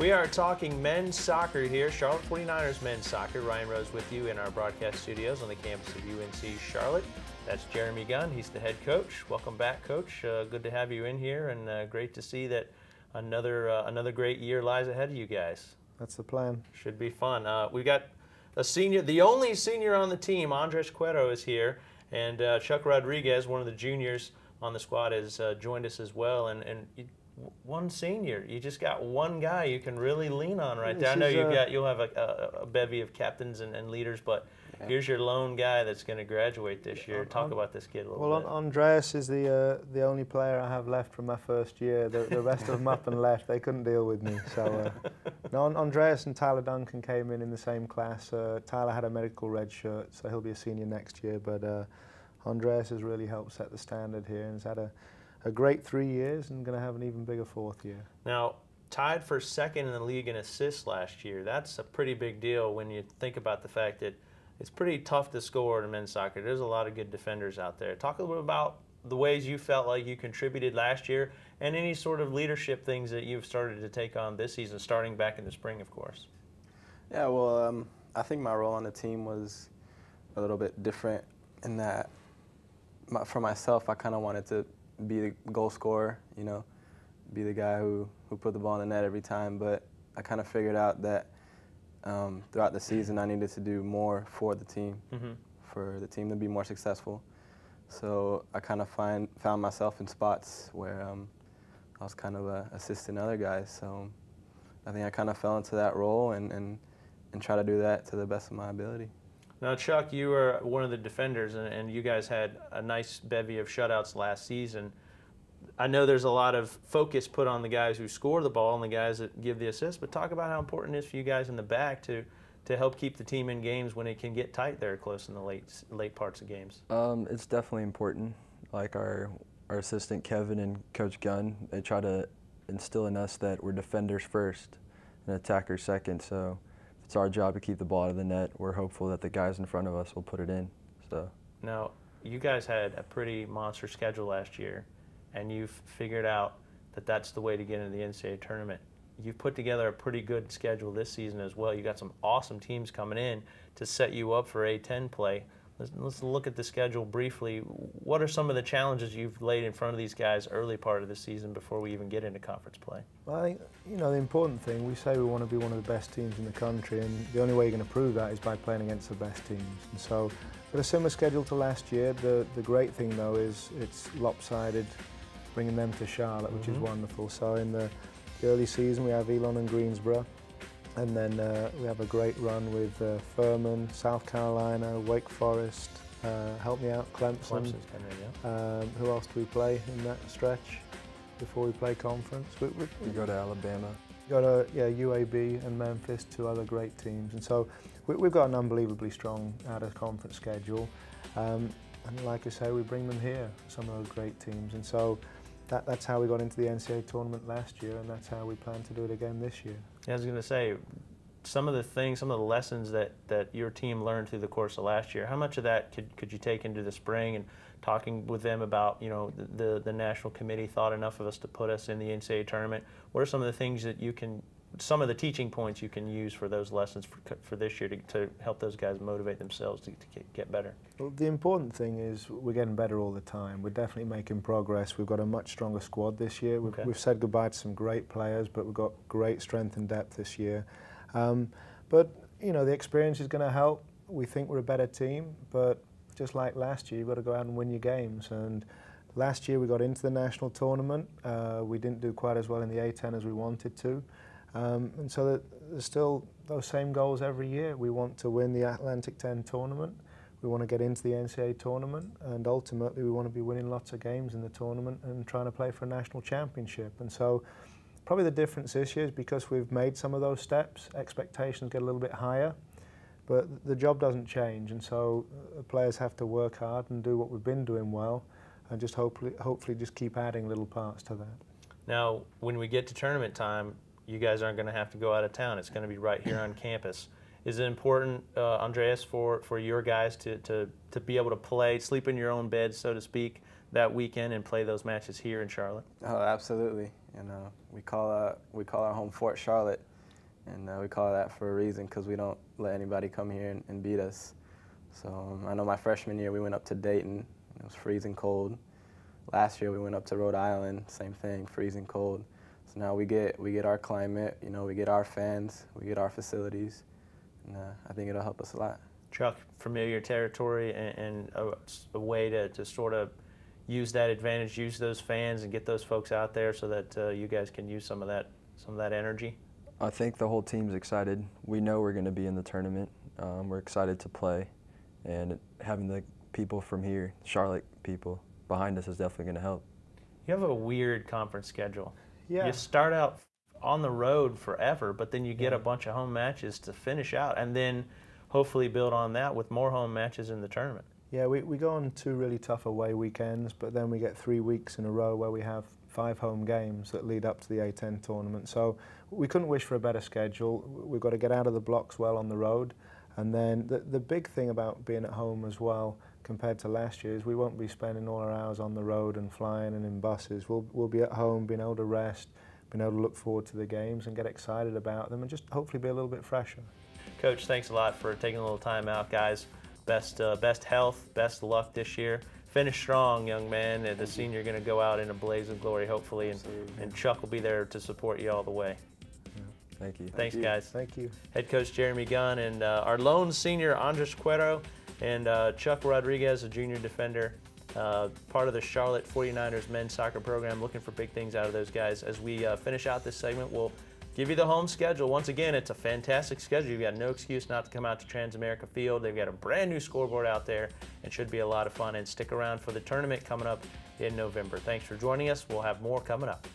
We are talking men's soccer here, Charlotte 49ers men's soccer. Ryan Rose with you in our broadcast studios on the campus of UNC Charlotte. That's Jeremy Gunn. He's the head coach. Welcome back, Coach. Good to have you in here, and great to see that another great year lies ahead of you guys. That's the plan. Should be fun. We've got a senior, the only senior on the team. Andres Cuero is here, and Chuck Rodriquez, one of the juniors on the squad, has joined us as well. And one senior, you just got one guy you can really lean on right there. I know you'll have a bevy of captains and leaders, but here's your lone guy that's going to graduate this year. Talk about this kid a little bit. Well, Andres is the only player I have left from my first year. The rest of them up and left. They couldn't deal with me. So no, Andres and Tyler Duncan came in the same class. Tyler had a medical red shirt, so he'll be a senior next year. But Andres has really helped set the standard here and has had a great 3 years and going to have an even bigger fourth year. Now, tied for second in the league in assists last year. That's a pretty big deal when you think about the fact that it's pretty tough to score in men's soccer. There's a lot of good defenders out there. Talk a little bit about the ways you felt like you contributed last year and any sort of leadership things that you've started to take on this season, starting back in the spring, of course. Yeah, well, I think my role on the team was a little bit different in that for myself, I kind of wanted to be the goal scorer, you know, be the guy who put the ball in the net every time. But I kind of figured out that throughout the season I needed to do more for the team, for the team to be more successful. So I kind of found myself in spots where I was kind of assisting other guys. So I think I kind of fell into that role and try to do that to the best of my ability. Now, Chuck, you were one of the defenders, and you guys had a nice bevy of shutouts last season. I know there's a lot of focus put on the guys who score the ball and the guys that give the assist, but talk about how important it is for you guys in the back to help keep the team in games when it can get tight there close in the late parts of games. It's definitely important. Like our assistant Kevin and Coach Gunn, they try to instill in us that we're defenders first and attackers second. So it's our job to keep the ball out of the net. We're hopeful that the guys in front of us will put it in. So now, you guys had a pretty monster schedule last year, and you've figured out that that's the way to get into the NCAA tournament. You've put together a pretty good schedule this season as well. You got some awesome teams coming in to set you up for A10 play. Let's look at the schedule briefly. What are some of the challenges you've laid in front of these guys early part of the season before we even get into conference play? Well, I think, you know, the important thing, we say we want to be one of the best teams in the country, and the only way you're going to prove that is by playing against the best teams. And so, got a similar schedule to last year. The great thing, though, is it's lopsided, bringing them to Charlotte, which is wonderful. So in the early season, we have Elon and Greensboro. And then we have a great run with Furman, South Carolina, Wake Forest, help me out, Clemson. Clemson's coming in, yeah. Who else do we play in that stretch before we play conference? We go to Alabama. Got UAB and Memphis, two other great teams. And so we've got an unbelievably strong out-of-conference schedule. And like I say, we bring them here, some of those great teams. And so that's how we got into the NCAA tournament last year, and that's how we plan to do it again this year. Yeah, I was going to say, some of the lessons that your team learned through the course of last year, how much of that could you take into the spring, and talking with them about, you know, the national committee thought enough of us to put us in the NCAA tournament? What are some of the things that you can, some of the teaching points you can use for those lessons for this year to help those guys motivate themselves to get better? Well, the important thing is we're getting better all the time. We're definitely making progress. We've got a much stronger squad this year. We've said goodbye to some great players, but we've got great strength and depth this year. But, you know, the experience is going to help. We think we're a better team, but just like last year, you've got to go out and win your games. And last year we got into the national tournament. We didn't do quite as well in the A10 as we wanted to. And so there's still those same goals every year. We want to win the Atlantic 10 tournament. We want to get into the NCAA tournament, and ultimately we want to be winning lots of games in the tournament and trying to play for a national championship. And so probably the difference this year is because we've made some of those steps, expectations get a little bit higher, but the job doesn't change. And so players have to work hard and do what we've been doing well, and just hopefully just keep adding little parts to that. Now, when we get to tournament time, you guys aren't going to have to go out of town. It's going to be right here on campus. Is it important, Andreas, for your guys to be able to play, sleep in your own bed, so to speak, that weekend and play those matches here in Charlotte? Oh, absolutely. You know, we call our home Fort Charlotte. and we call it that for a reason because we don't let anybody come here and beat us. So I know my freshman year we went up to Dayton. It was freezing cold. Last year we went up to Rhode Island, same thing, freezing cold. So now we get our climate, you know, we get our fans, we get our facilities, and I think it'll help us a lot. Chuck, familiar territory and a way to sort of use that advantage, use those fans and get those folks out there so that you guys can use some of that energy? I think the whole team's excited. We know we're going to be in the tournament. We're excited to play, and having the people from here, Charlotte people, behind us is definitely going to help. You have a weird conference schedule. Yeah. You start out on the road forever, but then you get a bunch of home matches to finish out, and then hopefully build on that with more home matches in the tournament. Yeah, we go on 2 really tough away weekends, but then we get 3 weeks in a row where we have 5 home games that lead up to the A10 tournament. So we couldn't wish for a better schedule. We've got to get out of the blocks well on the road. And then the big thing about being at home as well, compared to last year, is we won't be spending all our hours on the road and flying and in buses. We'll be at home, being able to rest, being able to look forward to the games and get excited about them and just hopefully be a little bit fresher. Coach, thanks a lot for taking a little time out, guys. Best health, best luck this year. Finish strong, young man. And the senior going to go out in a blaze of glory, hopefully, and Chuck will be there to support you all the way. Thank you. Thanks, guys. Thank you. Head coach Jeremy Gunn and our lone senior Andres Cuero and Chuck Rodriquez, a junior defender, part of the Charlotte 49ers men's soccer program. Looking for big things out of those guys. As we finish out this segment, we'll give you the home schedule. Once again, it's a fantastic schedule. You've got no excuse not to come out to Transamerica Field. They've got a brand new scoreboard out there and should be a lot of fun. And stick around for the tournament coming up in November. Thanks for joining us. We'll have more coming up.